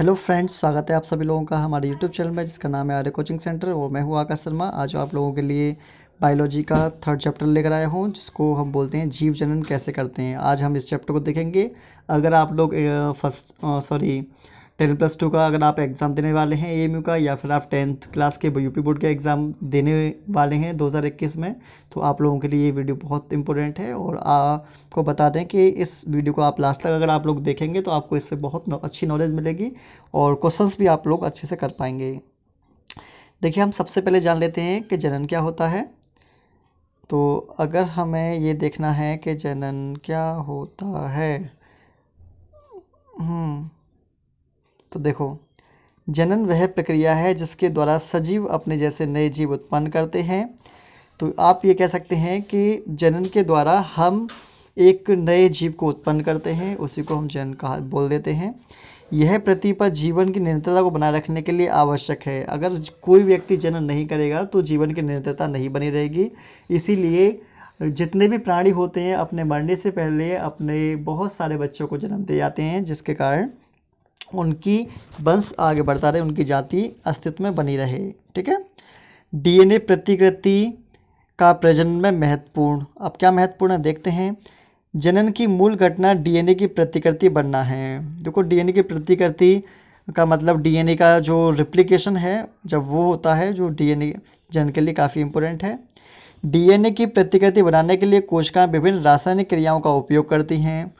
Hello friends, स्वागत है आप सभी लोगों का हमारे यूट्यूब चैनल में जिसका नाम है आर्य कोचिंग सेंटर और मैं हूँ आकाश शर्मा। आज आप लोगों के लिए बायोलॉजी का थर्ड चैप्टर लेकर आया हूँ जिसको हम बोलते हैं जीव जनन कैसे करते हैं। आज हम इस चैप्टर को देखेंगे। अगर आप लोग फर्स्ट 10+2 का अगर आप एग्ज़ाम देने वाले हैं एएमयू का, या फिर आप 10th क्लास के यूपी बोर्ड का एग्ज़ाम देने वाले हैं 2021 में, तो आप लोगों के लिए ये वीडियो बहुत इंपॉर्टेंट है। और आपको बता दें कि इस वीडियो को आप लास्ट तक अगर आप लोग देखेंगे तो आपको इससे बहुत अच्छी नॉलेज मिलेगी और क्वेश्चंस भी आप लोग अच्छे से कर पाएंगे। देखिए, हम सबसे पहले जान लेते हैं कि जनन क्या होता है। तो अगर हमें ये देखना है कि जनन क्या होता है, तो देखो, जनन वह प्रक्रिया है जिसके द्वारा सजीव अपने जैसे नए जीव उत्पन्न करते हैं। तो आप ये कह सकते हैं कि जनन के द्वारा हम एक नए जीव को उत्पन्न करते हैं, उसी को हम जनन कहा बोल देते हैं। यह पृथ्वी पर जीवन की निरंतरता को बनाए रखने के लिए आवश्यक है। अगर कोई व्यक्ति जनन नहीं करेगा तो जीवन की निरंतरता नहीं बनी रहेगी। इसीलिए जितने भी प्राणी होते हैं अपने मरने से पहले अपने बहुत सारे बच्चों को जन्म दे जाते हैं, जिसके कारण उनकी वंश आगे बढ़ता रहे, उनकी जाति अस्तित्व में बनी रहे। ठीक है। डीएनए प्रतिकृति का प्रजनन में महत्वपूर्ण। अब क्या महत्वपूर्ण है देखते हैं। जनन की मूल घटना डीएनए की प्रतिकृति बनना है। देखो, डीएनए की प्रतिकृति का मतलब डीएनए का जो रिप्लिकेशन है जब वो होता है, जो डीएनए जनन के लिए काफ़ी इम्पोर्टेंट है। डीएनए की प्रतिकृति बनाने के लिए कोशिकाएं विभिन्न रासायनिक क्रियाओं का उपयोग करती हैं।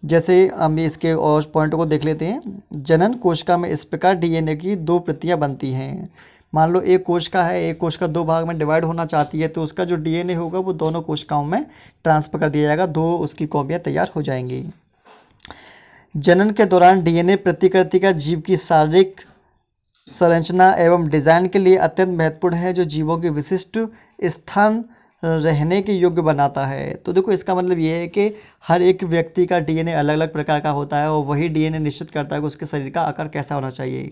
जैसे हम इसके और पॉइंट को देख लेते हैं। जनन कोशिका में इस प्रकार डीएनए की दो प्रतियां बनती हैं। मान लो एक कोशिका है, एक कोशिका दो भाग में डिवाइड होना चाहती है, तो उसका जो डीएनए होगा वो दोनों कोशिकाओं में ट्रांसफर कर दिया जाएगा, दो उसकी कॉपियां तैयार हो जाएंगी। जनन के दौरान डीएनए प्रतिकृति का जीव की शारीरिक संरचना एवं डिजाइन के लिए अत्यंत महत्वपूर्ण है, जो जीवों के विशिष्ट स्थान रहने के योग्य बनाता है। तो देखो, इसका मतलब ये है कि हर एक व्यक्ति का डीएनए अलग अलग प्रकार का होता है और वही डीएनए निश्चित करता है कि उसके शरीर का आकार कैसा होना चाहिए।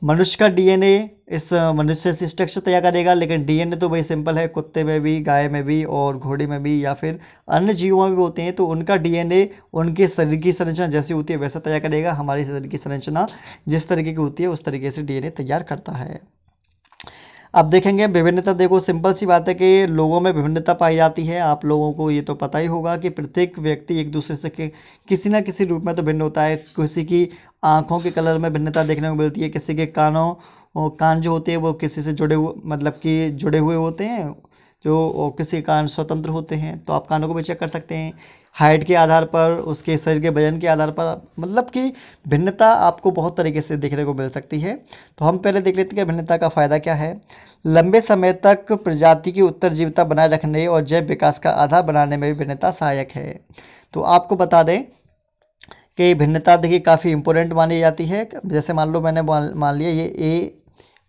मनुष्य का डीएनए इस मनुष्य से स्ट्रक्चर तैयार करेगा, लेकिन डीएनए तो वही सिंपल है, कुत्ते में भी, गाय में भी और घोड़े में भी या फिर अन्य जीवों में भी होते हैं, तो उनका डीएनए उनके शरीर की संरचना जैसी होती है वैसा तैयार करेगा। हमारे शरीर की संरचना जिस तरीके की होती है उस तरीके से डीएनए तैयार करता है। अब देखेंगे विभिन्नता। देखो, सिंपल सी बात है कि लोगों में विभिन्नता पाई जाती है। आप लोगों को ये तो पता ही होगा कि प्रत्येक व्यक्ति एक दूसरे से किसी ना किसी रूप में तो भिन्न होता है। किसी की आँखों के कलर में भिन्नता देखने को मिलती है, किसी के कानों और कान जो होते हैं वो किसी से जुड़े हुए मतलब कि जुड़े हुए होते हैं, जो किसी कान स्वतंत्र होते हैं, तो आप कानों को भी चेक कर सकते हैं। हाइट के आधार पर, उसके शरीर के वजन के आधार पर, मतलब कि भिन्नता आपको बहुत तरीके से देखने को मिल सकती है। तो हम पहले देख लेते हैं कि भिन्नता का फ़ायदा क्या है। लंबे समय तक प्रजाति की उत्तरजीविता बनाए रखने और जैव विकास का आधार बनाने में भी भिन्नता सहायक है। तो आपको बता दें कि भिन्नता देखिए काफ़ी इंपॉर्टेंट मानी जाती है। जैसे मान लो मैंने मान लिया ये ए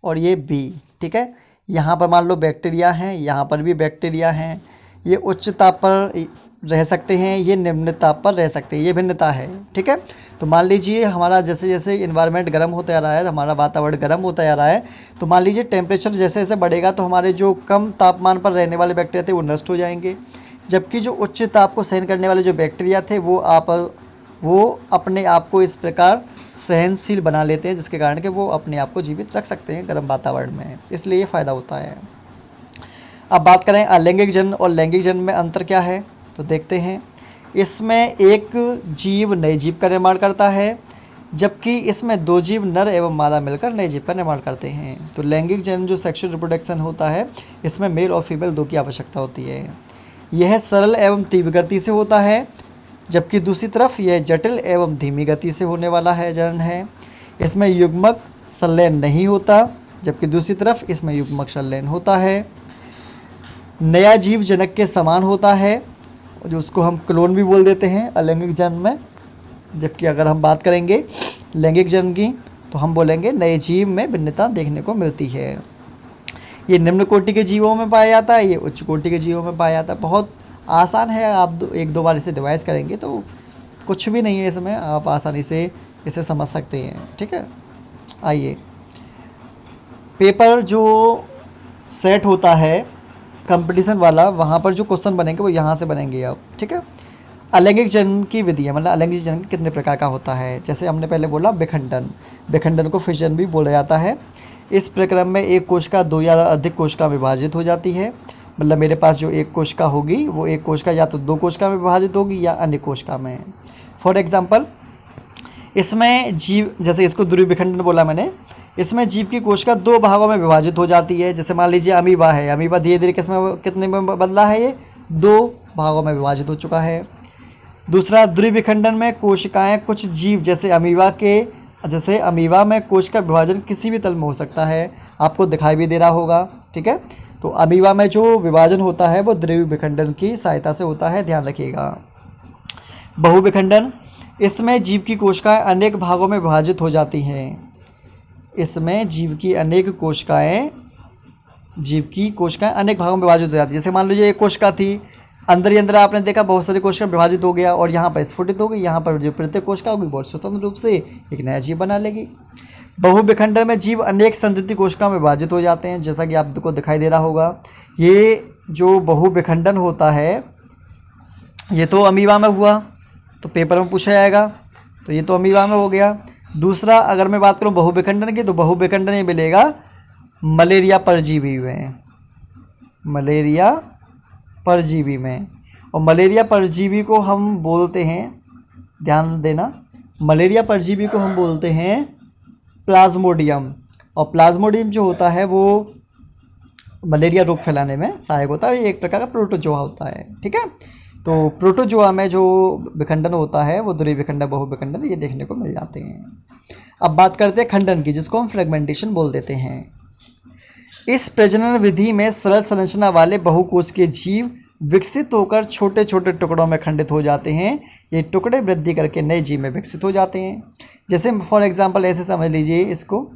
और ये बी, ठीक है। यहाँ पर मान लो बैक्टीरिया हैं, यहाँ पर भी बैक्टीरिया हैं। ये उच्च ताप पर रह सकते हैं, ये निम्न ताप पर रह सकते हैं, ये भिन्नता है, ठीक है। तो मान लीजिए हमारा जैसे जैसे इन्वायरमेंट गर्म होता जा रहा है, हमारा वातावरण गर्म होता जा रहा है, तो मान लीजिए टेम्परेचर जैसे जैसे बढ़ेगा तो हमारे जो कम तापमान पर रहने वाले बैक्टीरिया थे वो नष्ट हो जाएंगे, जबकि जो उच्च ताप को सहन करने वाले जो बैक्टीरिया थे वो अपने आप को इस प्रकार सहनशील बना लेते हैं, जिसके कारण कि वो अपने आप को जीवित रख सकते हैं गर्म वातावरण में। इसलिए ये फ़ायदा होता है। अब बात करें अलैंगिक जनन और लैंगिक जनन में अंतर क्या है, तो देखते हैं। इसमें एक जीव नए जीव का निर्माण करता है, जबकि इसमें दो जीव नर एवं मादा मिलकर नए जीव का निर्माण करते हैं। तो लैंगिक जनन जो सेक्सुअल रिप्रोडक्शन होता है, इसमें मेल और फीमेल दो की आवश्यकता होती है। यह सरल एवं तीव्र गति से होता है, जबकि दूसरी तरफ यह जटिल एवं धीमी गति से होने वाला है जनन है। इसमें युग्मक संलयन नहीं होता, जबकि दूसरी तरफ इसमें युग्मक संलयन होता है। नया जीव जनक के समान होता है, जो उसको हम क्लोन भी बोल देते हैं अलैंगिक जनन में। जबकि अगर हम बात करेंगे लैंगिक जनन की तो हम बोलेंगे नए जीव में भिन्नता देखने को मिलती है। ये निम्न कोटि के जीवों में पाया जाता है, ये उच्च कोटि के जीवों में पाया जाता है। बहुत आसान है, आप एक दो बार इसे डिवाइस करेंगे तो कुछ भी नहीं है इसमें, आप आसानी से इसे समझ सकते हैं, ठीक है। आइए, पेपर जो सेट होता है कंपटीशन वाला, वहाँ पर जो क्वेश्चन बनेंगे वो यहाँ से बनेंगे अब, ठीक है। अलैंगिक जनन की विधि है, मतलब अलैंगिक जनन कितने प्रकार का होता है। जैसे हमने पहले बोला विखंडन, विखंडन को फिजन भी बोला जाता है। इस प्रक्रम में एक कोशिका दो या अधिक कोशिका विभाजित हो जाती है, मतलब मेरे पास जो एक कोशिका होगी वो एक कोशिका या तो दो कोशिका में विभाजित होगी या अन्य कोशिका में। फॉर एग्जाम्पल इसमें जीव, जैसे इसको ध्रुव विखंडन बोला मैंने, इसमें जीव की कोशिका दो भागों में विभाजित हो जाती है। जैसे मान लीजिए अमीबा है, अमीबा धीरे धीरे कितने में बदला है, ये दो भागों में विभाजित हो चुका है। दूसरा ध्रुव विखंडन में कोशिकाएं कुछ जीव जैसे अमीबा में कोशिका विभाजन किसी भी तल में हो सकता है, आपको दिखाई भी दे रहा होगा, ठीक है। तो अमीबा में जो विभाजन होता है वो ध्रुव विखंडन की सहायता से होता है, ध्यान रखिएगा। बहुविखंडन, इसमें जीव की कोशिकाएं अनेक भागों में विभाजित हो जाती हैं। इसमें जीव की कोशिकाएं अनेक भागों में विभाजित हो जाती है। जैसे मान लीजिए एक कोशिका थी, अंदर ही अंदर आपने देखा बहुत सारी कोशिका विभाजित हो गया और यहाँ पर स्फुटित हो गई, यहाँ पर जो प्रत्येक कोशिका होगी बहुत स्वतंत्र रूप से एक नया जीव बना लेगी। बहुविखंडन में जीव अनेक संतति कोशिका में विभाजित हो जाते हैं, जैसा कि आपको दिखाई दे रहा होगा। ये जो बहुविखंडन होता है ये तो अमीबा में हुआ, तो पेपर में पूछा जाएगा, तो ये तो अमीबा में हो गया। दूसरा अगर मैं बात करूँ बहुविखंडन की, तो बहुविखंडन ये मिलेगा मलेरिया परजीवी में, मलेरिया परजीवी में। और मलेरिया परजीवी को हम बोलते हैं, ध्यान देना, मलेरिया परजीवी को हम बोलते हैं प्लाज्मोडियम। और प्लाज्मोडियम जो होता है वो मलेरिया रोग फैलाने में सहायक होता है, ये एक प्रकार का प्रोटोजोआ होता है, ठीक है। तो प्रोटोजोआ में जो विखंडन होता है वो ध्रुव विखंडन, बहुविखंडन ये देखने को मिल जाते हैं। अब बात करते हैं खंडन की, जिसको हम फ्रेगमेंटेशन बोल देते हैं। इस प्रजनन विधि में सरल संरचना वाले बहुकोश के जीव विकसित होकर छोटे छोटे टुकड़ों में खंडित हो जाते हैं। ये टुकड़े वृद्धि करके नए जीव में विकसित हो जाते हैं। जैसे फॉर एग्जांपल ऐसे समझ लीजिए इसको,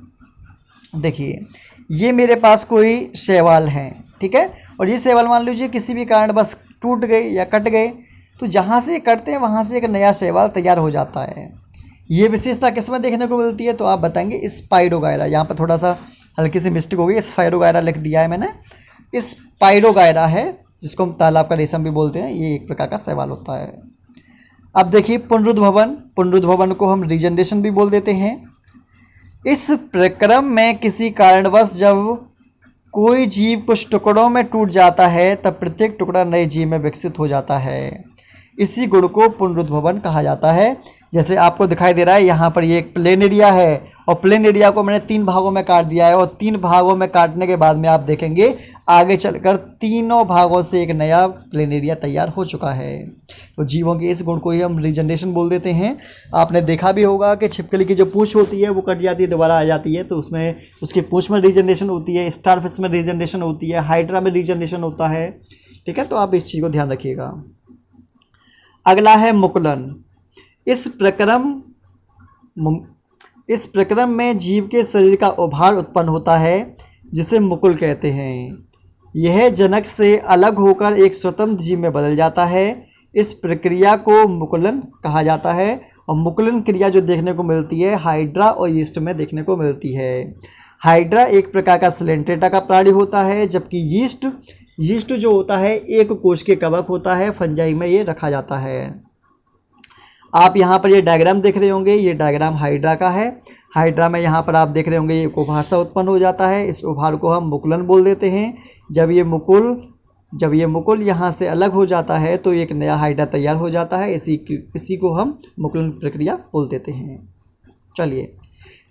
देखिए ये मेरे पास कोई शैवाल है, ठीक है, और ये शैवाल मान लीजिए किसी भी कारण बस टूट गए या कट गए, तो जहाँ से कटते हैं वहाँ से एक नया शैवाल तैयार हो जाता है। ये विशेषता किसमें देखने को मिलती है, तो आप बताएंगे स्पाइरोगायरा। यहाँ पर थोड़ा सा हल्की सी मिस्टेक हो गई, स्पाइरोगायरा लिख दिया है मैंने, स्पाइरोगायरा है, जिसको हम तालाब का रेशम भी बोलते हैं, ये एक प्रकार का शैवाल होता है। अब देखिए पुनरुद्भवन, पुनरुद्भवन को हम रीजनरेशन भी बोल देते हैं। इस प्रक्रम में किसी कारणवश जब कोई जीव कुछ टुकड़ों में टूट जाता है तब प्रत्येक टुकड़ा नए जीव में विकसित हो जाता है। इसी गुण को पुनरुद्भवन कहा जाता है। जैसे आपको दिखाई दे रहा है यहाँ पर ये एक प्लेन एरिया है और प्लेन एरिया को मैंने 3 भागों में काट दिया है, और 3 भागों में काटने के बाद में आप देखेंगे आगे चलकर तीनों भागों से एक नया प्लेन एरिया तैयार हो चुका है। तो जीवों के इस गुण को ही हम रीजनरेशन बोल देते हैं। आपने देखा भी होगा कि छिपकली की जो पूंछ होती है वो कट जाती है, दोबारा आ जाती है, तो उसमें उसकी पूंछ में रीजनरेशन होती है, स्टारफिश में रीजनरेशन होती है, हाइड्रा में रीजनरेशन होता है, ठीक है। तो आप इस चीज़ को ध्यान रखिएगा। अगला है मुकुलन। इस प्रक्रम में जीव के शरीर का उभार उत्पन्न होता है, जिसे मुकुल कहते हैं। यह जनक से अलग होकर एक स्वतंत्र जीव में बदल जाता है। इस प्रक्रिया को मुकुलन कहा जाता है। और मुकुलन क्रिया जो देखने को मिलती है हाइड्रा और यीस्ट में देखने को मिलती है। हाइड्रा एक प्रकार का सिलेंट्रेटा का प्राणी होता है, जबकि यीस्ट जो होता है एक कोश के कवक होता है, फंजाई में ये रखा जाता है। आप यहाँ पर ये डायग्राम देख रहे होंगे, ये डायग्राम हाइड्रा का है। हाइड्रा में यहाँ पर आप देख रहे होंगे ये एक उभार सा उत्पन्न हो जाता है, इस उभार को हम मुकुलन बोल देते हैं। जब ये मुकुल यहाँ से अलग हो जाता है तो एक नया हाइड्रा तैयार हो जाता है, इसी को हम मुकुलन प्रक्रिया बोल देते हैं। चलिए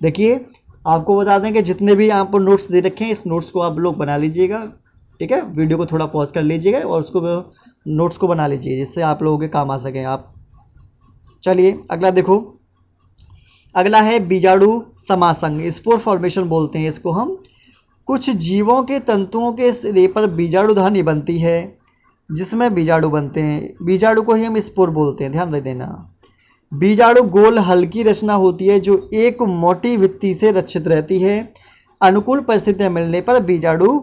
देखिए, आपको बता दें कि जितने भी आपको नोट्स दे रखे हैं इस नोट्स को आप लोग बना लीजिएगा, ठीक है। वीडियो को थोड़ा पॉज कर लीजिएगा और उसको नोट्स को बना लीजिए, जिससे आप लोगों के काम आ सकें आप। चलिए अगला देखो, अगला है बीजाणु समासंग, स्पोर फॉर्मेशन बोलते हैं इसको हम। कुछ जीवों के तंतुओं के सिरे पर बीजाणुधानी बनती है, जिसमें बीजाणु बनते हैं। बीजाणु को ही हम स्पोर बोलते हैं, ध्यान रख देना। बीजाणु गोल हल्की रचना होती है जो एक मोटी भित्ति से रक्षित रहती है। अनुकूल परिस्थितियां मिलने पर बीजाणु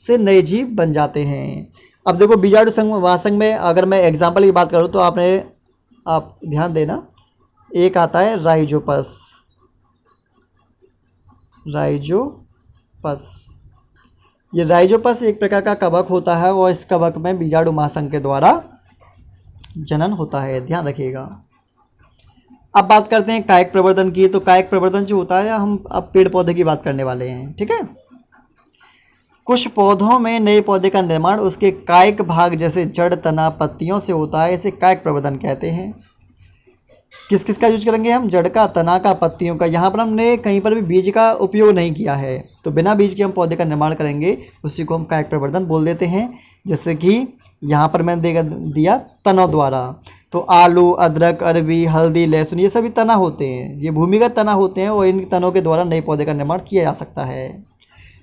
से नए जीव बन जाते हैं। अब देखो बीजाणु समासंग में अगर मैं एग्जाम्पल की बात करूँ तो आप ध्यान देना, एक आता है राइजोपस। ये राइजोपस एक प्रकार का कवक होता है और इस कवक में बीजाणु महासंघ के द्वारा जनन होता है, ध्यान रखिएगा। अब बात करते हैं कायिक प्रवर्धन की। तो कायिक प्रवर्धन जो होता है, हम अब पेड़ पौधे की बात करने वाले हैं, ठीक है। कुछ पौधों में नए पौधे का निर्माण उसके कायिक भाग जैसे जड़, तना, पत्तियों से होता है, इसे कायिक प्रवर्धन कहते हैं। किस किस का यूज करेंगे हम? जड़ का, तना का, पत्तियों का। यहाँ पर हमने कहीं पर भी बीज का उपयोग नहीं किया है, तो बिना बीज के हम पौधे का निर्माण करेंगे, उसी को हम कायिक प्रवर्धन बोल देते हैं। जैसे कि यहाँ पर मैंने दिया तनों द्वारा। तो आलू, अदरक, अरबी, हल्दी, लहसुन, ये सभी तना होते हैं, ये भूमिगत तना होते हैं, और इन तनों के द्वारा नए पौधे का निर्माण किया जा सकता है।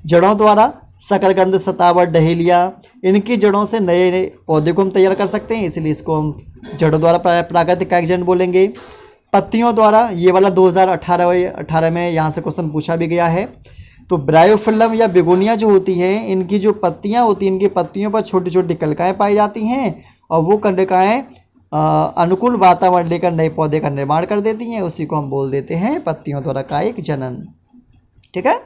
जड़ों द्वारा शकरकंद, सतावट, डहेलिया, इनकी जड़ों से नए नए पौधे को हम तैयार कर सकते हैं, इसलिए इसको हम जड़ों द्वारा प्राकृतिक कायिक जनन बोलेंगे। पत्तियों द्वारा, ये वाला 2018 में यहाँ से क्वेश्चन पूछा भी गया है। तो ब्रायोफिल्लम या बेगोनिया जो होती है, इनकी जो पत्तियाँ होती हैं, इनकी पत्तियों पर छोटी छोटी कलिकाएँ पाई जाती हैं, और वो कलिकाएँ अनुकूल वातावरण लेकर नए पौधे का निर्माण कर देती हैं, उसी को हम बोल देते हैं पत्तियों द्वारा कायिक जनन, ठीक है।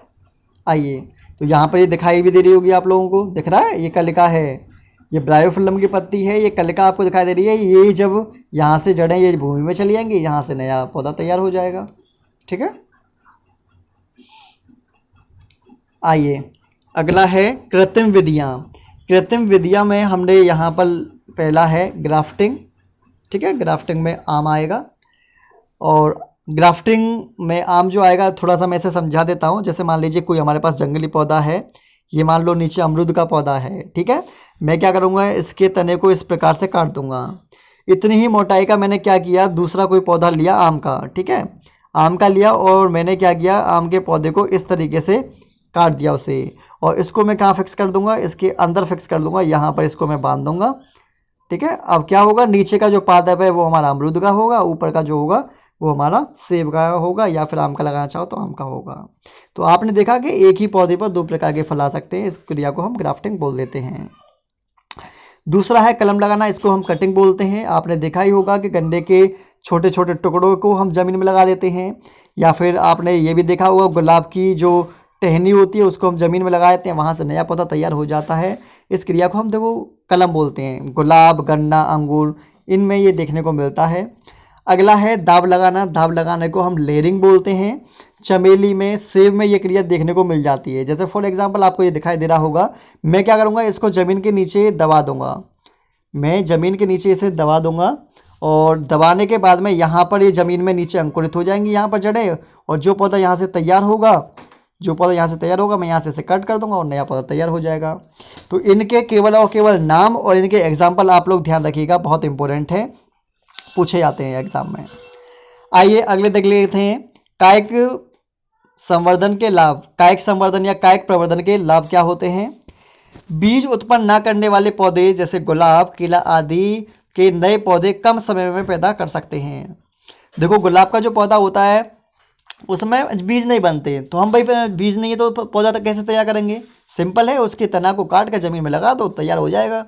आइए, तो यहाँ पर ये दिखाई भी दे रही होगी आप लोगों को, दिख रहा है, ये कलिका है, ये ब्रायोफिल्लम की पत्ती है, ये कलिका आपको दिखाई दे रही है। ये जब यहाँ से जड़ें ये भूमि में चली जाएंगी, यहाँ से नया पौधा तैयार हो जाएगा, ठीक है। आइए, अगला है कृत्रिम विधियाँ। कृत्रिम विधियाँ में हमने यहाँ पर पहला है ग्राफ्टिंग, ठीक है। ग्राफ्टिंग में आम आएगा, और ग्राफ्टिंग में आम जो आएगा, थोड़ा सा मैं इसे समझा देता हूँ। जैसे मान लीजिए कोई हमारे पास जंगली पौधा है, ये मान लो नीचे अमरूद का पौधा है, ठीक है। मैं क्या करूँगा, इसके तने को इस प्रकार से काट दूंगा। इतनी ही मोटाई का मैंने क्या किया, दूसरा कोई पौधा लिया आम का, ठीक है, आम का लिया, और मैंने क्या किया, आम के पौधे को इस तरीके से काट दिया उसे, और इसको मैं कहाँ फिक्स कर दूंगा, इसके अंदर फिक्स कर दूंगा, यहाँ पर इसको मैं बांध दूंगा, ठीक है। अब क्या होगा, नीचे का जो पादप है वो हमारा अमरूद का होगा, ऊपर का जो होगा वो हमारा सेब का होगा, या फिर आम का लगाना चाहो तो आम का होगा। तो आपने देखा कि एक ही पौधे पर दो प्रकार के फल आ सकते हैं, इस क्रिया को हम ग्राफ्टिंग बोल देते हैं। दूसरा है कलम लगाना, इसको हम कटिंग बोलते हैं। आपने देखा ही होगा कि गन्ने के छोटे छोटे टुकड़ों को हम ज़मीन में लगा देते हैं, या फिर आपने ये भी देखा होगा गुलाब की जो टहनी होती है उसको हम ज़मीन में लगा देते हैं, वहाँ से नया पौधा तैयार हो जाता है। इस क्रिया को हम देखो कलम बोलते हैं। गुलाब, गन्ना, अंगूर, इनमें ये देखने को मिलता है। अगला है दाब लगाना। दाब लगाने को हम लेयरिंग बोलते हैं। चमेली में, सेब में ये क्रिया देखने को मिल जाती है। जैसे फॉर एग्जांपल आपको ये दिखाई दे रहा होगा, मैं क्या करूँगा, इसको ज़मीन के नीचे दबा दूंगा। मैं ज़मीन के नीचे इसे दबा दूंगा, और दबाने के बाद में यहाँ पर ये ज़मीन में नीचे अंकुरित हो जाएंगी, यहाँ पर जड़ें, और जो पौधा यहाँ से तैयार होगा, मैं यहाँ से इसे कट कर दूंगा और नया पौधा तैयार हो जाएगा। तो इनके केवल और केवल नाम और इनके एग्जाम्पल आप लोग ध्यान रखिएगा, बहुत इंपॉर्टेंट है, पूछे जाते हैं एग्जाम में। आइए अगले देख लेते हैं कायिक संवर्धन के लाभ। कायिक संवर्धन या कायिक प्रवर्धन के लाभ क्या होते हैं? बीज उत्पन्न न करने वाले पौधे जैसे गुलाब, केला आदि के नए पौधे कम समय में पैदा कर सकते हैं। देखो गुलाब का जो पौधा होता है उसमें बीज नहीं बनते, तो हम भाई बीज नहीं है तो पौधा तक कैसे तैयार करेंगे? सिंपल है, उसके तना को काट कर जमीन में लगा दो, तैयार हो जाएगा।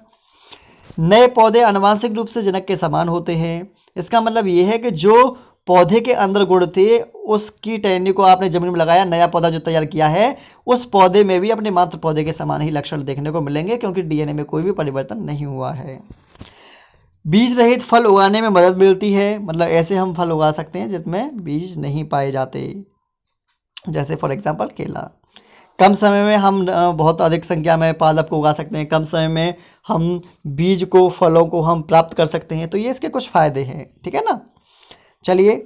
नए पौधे आनुवांशिक रूप से जनक के समान होते हैं। इसका मतलब ये है कि जो पौधे के अंदर गुण थे उसकी टहनी को आपने जमीन में लगाया, नया पौधा जो तैयार किया है उस पौधे में भी अपने मात्र पौधे के समान ही लक्षण देखने को मिलेंगे, क्योंकि डीएनए में कोई भी परिवर्तन नहीं हुआ है। बीज रहित फल उगाने में मदद मिलती है, मतलब ऐसे हम फल उगा सकते हैं जिसमें बीज नहीं पाए जाते, जैसे फॉर एग्जांपल केला। कम समय में हम बहुत अधिक संख्या में पादप को उगा सकते हैं, कम समय में हम बीज को, फलों को हम प्राप्त कर सकते हैं। तो ये इसके कुछ फ़ायदे हैं, ठीक है ना। चलिए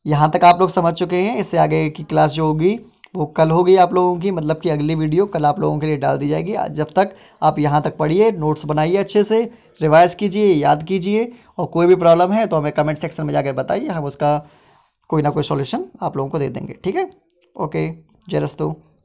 यहाँ तक आप लोग समझ चुके हैं। इससे आगे की क्लास जो होगी वो कल होगी आप लोगों की, मतलब कि अगली वीडियो कल आप लोगों के लिए डाल दी जाएगी। जब तक आप यहाँ तक पढ़िए, नोट्स बनाइए, अच्छे से रिवाइज़ कीजिए, याद कीजिए, और कोई भी प्रॉब्लम है तो हमें कमेंट सेक्शन में जाकर बताइए, हम उसका कोई ना कोई सॉल्यूशन आप लोगों को दे देंगे, ठीक है। ओके, जय रस्तु।